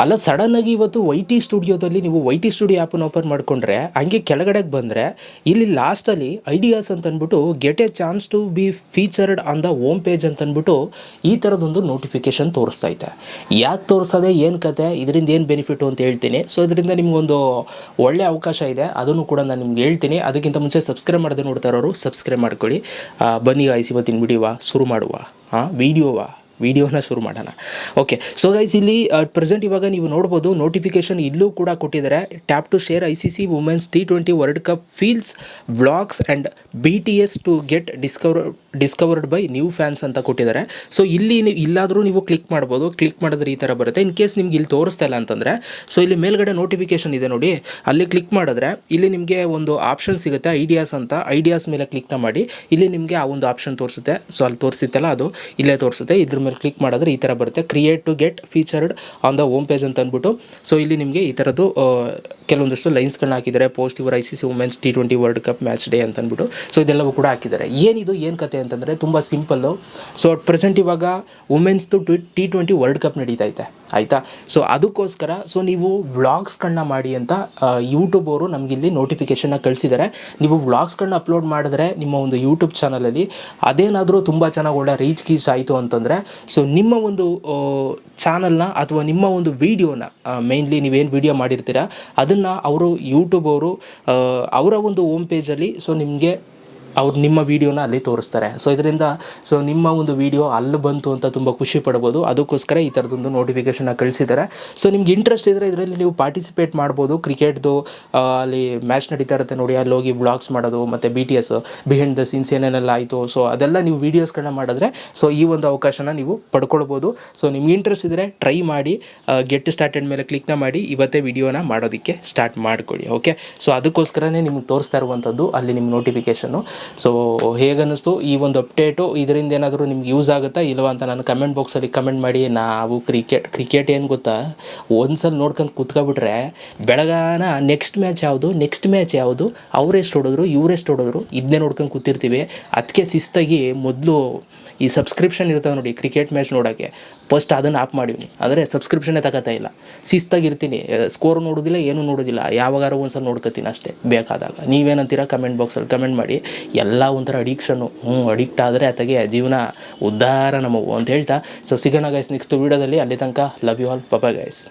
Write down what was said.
ಅಲ್ಲ ಸಡನ್ನಾಗಿ ಇವತ್ತು ವೈ ಟಿ ಸ್ಟುಡಿಯೋದಲ್ಲಿ ನೀವು ವೈ ಟಿ ಸ್ಟುಡಿಯೋ ಆ್ಯಪನ್ನು ಓಪನ್ ಮಾಡಿಕೊಂಡ್ರೆ ಹಂಗೆ ಕೆಳಗಡೆಗೆ ಬಂದರೆ ಇಲ್ಲಿ ಲಾಸ್ಟಲ್ಲಿ ಐಡಿಯಾಸ್ ಅಂತ ಅಂದ್ಬಿಟ್ಟು get a chance to be featured on the home page ಅಂತ ಅಂದ್ಬಿಟ್ಟು ಈ ಥರದೊಂದು ನೋಟಿಫಿಕೇಷನ್ ತೋರಿಸ್ತೈತೆ. ಯಾಕೆ ತೋರಿಸೋದೆ, ಏನು ಕತೆ, ಇದರಿಂದ ಏನು ಬೆನಿಫಿಟು ಅಂತ ಹೇಳ್ತೀನಿ. ಸೊ ಇದರಿಂದ ನಿಮಗೊಂದು ಒಳ್ಳೆಯ ಅವಕಾಶ ಇದೆ, ಅದನ್ನು ಕೂಡ ನಾನು ನಿಮ್ಗೆ ಹೇಳ್ತೀನಿ. ಅದಕ್ಕಿಂತ ಮುಂಚೆ ಸಬ್ಸ್ಕ್ರೈಬ್ ಮಾಡದೆ ನೋಡ್ತಾ ಇರೋರು ಸಬ್ಸ್ಕ್ರೈಬ್ ಮಾಡ್ಕೊಳ್ಳಿ. ಬನ್ನಿ ಗಾಯ್ಸ್, ಇವತ್ತಿನ ವಿಡಿಯೋ ಶುರು ಮಾಡುವ. ವಿಡಿಯೋನ ಶುರು ಮಾಡೋಣ. ಓಕೆ, ಸೊ ಗೈಸ್, ಇಲ್ಲಿ ಪ್ರೆಸೆಂಟ್ ಇವಾಗ ನೀವು ನೋಡ್ಬೋದು ನೋಟಿಫಿಕೇಷನ್ ಇಲ್ಲೂ ಕೂಡ ಕೊಟ್ಟಿದ್ದಾರೆ. Tap to share ICC women's T20 world cup feels vlogs and BTS to get discovered by new fans ಅಂತ ಕೊಟ್ಟಿದ್ದಾರೆ. ಸೊ ಇಲ್ಲಿ ಇಲ್ಲಾದರೂ ನೀವು ಕ್ಲಿಕ್ ಮಾಡ್ಬೋದು. ಕ್ಲಿಕ್ ಮಾಡಿದ್ರೆ ಈ ಥರ ಬರುತ್ತೆ. ಇನ್ ಕೇಸ್ ನಿಮ್ಗೆ ಇಲ್ಲಿ ತೋರಿಸ್ತಾ ಇಲ್ಲ ಅಂತಂದರೆ, ಸೊ ಇಲ್ಲಿ ಮೇಲ್ಗಡೆ ನೋಟಿಫಿಕೇಷನ್ ಇದೆ ನೋಡಿ, ಅಲ್ಲಿ ಕ್ಲಿಕ್ ಮಾಡಿದ್ರೆ ಇಲ್ಲಿ ನಿಮಗೆ ಒಂದು ಆಪ್ಷನ್ ಸಿಗುತ್ತೆ, ಐಡಿಯಾಸ್ ಅಂತ. ಐಡಿಯಾಸ್ ಮೇಲೆ ಕ್ಲಿಕ್ನ ಮಾಡಿ, ಇಲ್ಲಿ ನಿಮಗೆ ಆ ಒಂದು ಆಪ್ಷನ್ ತೋರಿಸುತ್ತೆ. ಸೊ ಅಲ್ಲಿ ತೋರಿಸುತ್ತಲ್ಲ, ಅದು ಇಲ್ಲೇ ತೋರಿಸುತ್ತೆ. ಇದ್ರ ಮೇಲೆ ಕ್ಲಿಕ್ ಮಾಡಿದ್ರೆ ಈ ಥರ ಬರುತ್ತೆ, create to get featured on the home page ಅಂತ ಅಂದ್ಬಿಟ್ಟು. ಸೊ ಇಲ್ಲಿ ನಿಮಗೆ ಈ ಥರದ್ದು ಕೆಲವೊಂದಷ್ಟು ಲೈನ್ಸ್ಗಳನ್ನ ಹಾಕಿದ್ದಾರೆ. Post your ICC women's T20 world cup match day ಅಂತ ಅಂದ್ಬಿಟ್ಟು. ಸೊ ಇದೆಲ್ಲವೂ ಕೂಡ ಹಾಕಿದ್ದಾರೆ. ಏನು ಕತೆ ಅಂತಂದರೆ ತುಂಬ ಸಿಂಪಲ್ಲು. ಸೊ ಅಟ್ ಪ್ರೆಸೆಂಟ್ ಇವಾಗ ವುಮೆನ್ಸ್ದು T20 ವರ್ಲ್ಡ್ ಕಪ್ ನಡೀತೈತೆ, ಆಯಿತಾ. ಸೊ ಅದಕ್ಕೋಸ್ಕರ ನೀವು ವ್ಲಾಗ್ಸ್ಗಳನ್ನ ಮಾಡಿ ಅಂತ ಯೂಟ್ಯೂಬ್ ಅವರು ನಮಗಿಲ್ಲಿ ನೋಟಿಫಿಕೇಷನ್ನ ಕಳಿಸಿದ್ದಾರೆ. ನೀವು ವ್ಲಾಗ್ಸ್ಗಳನ್ನ ಅಪ್ಲೋಡ್ ಮಾಡಿದ್ರೆ ನಿಮ್ಮ ಒಂದು ಯೂಟ್ಯೂಬ್ ಚಾನಲಲ್ಲಿ ಅದೇನಾದರೂ ತುಂಬ ಚೆನ್ನಾಗಿ ಒಳ್ಳೆ ರೀಚ್ ಗೀಚ್ ಆಯಿತು ಅಂತಂದರೆ, ಸೊ ನಿಮ್ಮ ಒಂದು ಚಾನಲ್ನ ಅಥವಾ ನಿಮ್ಮ ಒಂದು ವೀಡಿಯೋನ, ಮೇಯ್ನ್ಲಿ ನೀವೇನು ವೀಡಿಯೋ ಮಾಡಿರ್ತೀರ ಅದನ್ನು ಅವರು ಯೂಟ್ಯೂಬ್ ಅವರು ಅವರ ಒಂದು ಹೋಮ್ ಪೇಜಲ್ಲಿ ಸೊ ನಿಮಗೆ ನಿಮ್ಮ ವೀಡಿಯೋನ ಅಲ್ಲಿ ತೋರಿಸ್ತಾರೆ. ಸೊ ಇದರಿಂದ ನಿಮ್ಮ ಒಂದು ವೀಡಿಯೋ ಅಲ್ಲಿ ಬಂತು ಅಂತ ತುಂಬ ಖುಷಿ ಪಡ್ಬೋದು. ಅದಕ್ಕೋಸ್ಕರ ಈ ಥರದೊಂದು ನೋಟಿಫಿಕೇಷನ್ನ ಕಳಿಸಿದ್ದಾರೆ. ಸೊ ನಿಮ್ಗೆ ಇಂಟ್ರೆಸ್ಟ್ ಇದ್ದರೆ ಇದರಲ್ಲಿ ನೀವು ಪಾರ್ಟಿಸಿಪೇಟ್ ಮಾಡ್ಬೋದು. ಕ್ರಿಕೆಟ್ದು ಅಲ್ಲಿ ಮ್ಯಾಚ್ ನಡೀತಾ ಇರುತ್ತೆ ನೋಡಿ, ಅಲ್ಲಿ ಹೋಗಿ ವ್ಲಾಗ್ಸ್ ಮಾಡೋದು, ಮತ್ತು BTS ಬಿಹೈಂಡ್ ದ ಸೀನ್ಸ್ ಏನೇನೆಲ್ಲ ಆಯಿತು, ಸೊ ಅದೆಲ್ಲ ನೀವು ವೀಡಿಯೋಸ್ಗಳನ್ನ ಮಾಡಿದ್ರೆ ಸೊ ಈ ಒಂದು ಅವಕಾಶನ ನೀವು ಪಡ್ಕೊಳ್ಬೋದು. ಸೊ ನಿಮ್ಗೆ ಇಂಟ್ರೆಸ್ಟ್ ಇದ್ದರೆ ಟ್ರೈ ಮಾಡಿ, ಗೆಟ್ ಸ್ಟಾರ್ಟೆಡ್ ಮೇಲೆ ಕ್ಲಿಕ್ನ ಮಾಡಿ ಇವತ್ತೇ ವಿಡಿಯೋನ ಮಾಡೋದಕ್ಕೆ ಸ್ಟಾರ್ಟ್ ಮಾಡ್ಕೊಳ್ಳಿ. ಓಕೆ, ಸೊ ಅದಕ್ಕೋಸ್ಕರನೇ ನಿಮ್ಗೆ ತೋರಿಸ್ತಾ ಇರುವಂಥದ್ದು ಅಲ್ಲಿ ನಿಮ್ಮ ನೋಟಿಫಿಕೇಷನ್ನು. ಸೊ ಹೇಗನ್ನಿಸ್ತು ಈ ಒಂದು ಅಪ್ಡೇಟು, ಇದರಿಂದ ಏನಾದರೂ ನಿಮ್ಗೆ ಯೂಸ್ ಆಗುತ್ತಾ ಇಲ್ವಾ ಅಂತ ನಾನು ಕಮೆಂಟ್ ಬಾಕ್ಸಲ್ಲಿ ಕಮೆಂಟ್ ಮಾಡಿ. ನಾವು ಕ್ರಿಕೆಟ್ ಏನು ಗೊತ್ತಾ, ಒಂದ್ಸಲ ನೋಡ್ಕೊಂಡು ಕೂತ್ಕೊಬಿಟ್ರೆ ಬೆಳಗಾನ ನೆಕ್ಸ್ಟ್ ಮ್ಯಾಚ್ ಯಾವುದು ಅವರೆಷ್ಟು ಹೊಡೋದ್ರು ಇವರೆಷ್ಟು ಹೊಡೋದ್ರು ಇದನ್ನೇ ನೋಡ್ಕೊಂಡು ಕೂತಿರ್ತೀವಿ. ಅದಕ್ಕೆ ಶಿಸ್ತಾಗಿ ಮೊದಲು ಈ ಸಬ್ಸ್ಕ್ರಿಪ್ಷನ್ ಇರ್ತವೆ ನೋಡಿ ಕ್ರಿಕೆಟ್ ಮ್ಯಾಚ್ ನೋಡೋಕ್ಕೆ, ಫಸ್ಟ್ ಅದನ್ನು ಆಫ್ ಮಾಡಿವ್ನಿ. ಅಂದರೆ ಸಬ್ಸ್ಕ್ರಿಪ್ಷನ್ನೇ ತಗೋತಾ ಇಲ್ಲ, ಶಿಸ್ತಾಗಿರ್ತೀನಿ, ಸ್ಕೋರ್ ನೋಡೋದಿಲ್ಲ, ಏನೂ ನೋಡೋದಿಲ್ಲ, ಯಾವಾಗಾರು ಒಂದ್ಸಲ ನೋಡ್ಕೊತೀನಿ ಅಷ್ಟೇ ಬೇಕಾದಾಗ. ನೀವೇನಂತೀರ ಕಮೆಂಟ್ ಬಾಕ್ಸಲ್ಲಿ ಕಮೆಂಟ್ ಮಾಡಿ. ಎಲ್ಲ ಒಂಥರ ಅಡಿಕ್ಷನ್ನು, ಅಡಿಕ್ಟ್ ಆದರೆ ಅತಗೆ ಜೀವನ ಉದ್ಧಾರ ನಮ್ಮವು ಅಂತ ಹೇಳ್ತಾ, ಸೊ ಸಿಗೋಣ ಗೈಸ್ ನೆಕ್ಸ್ಟ್ ವೀಡಿಯೋದಲ್ಲಿ. ಅಲ್ಲಿ ತನಕ love you all, bye guys.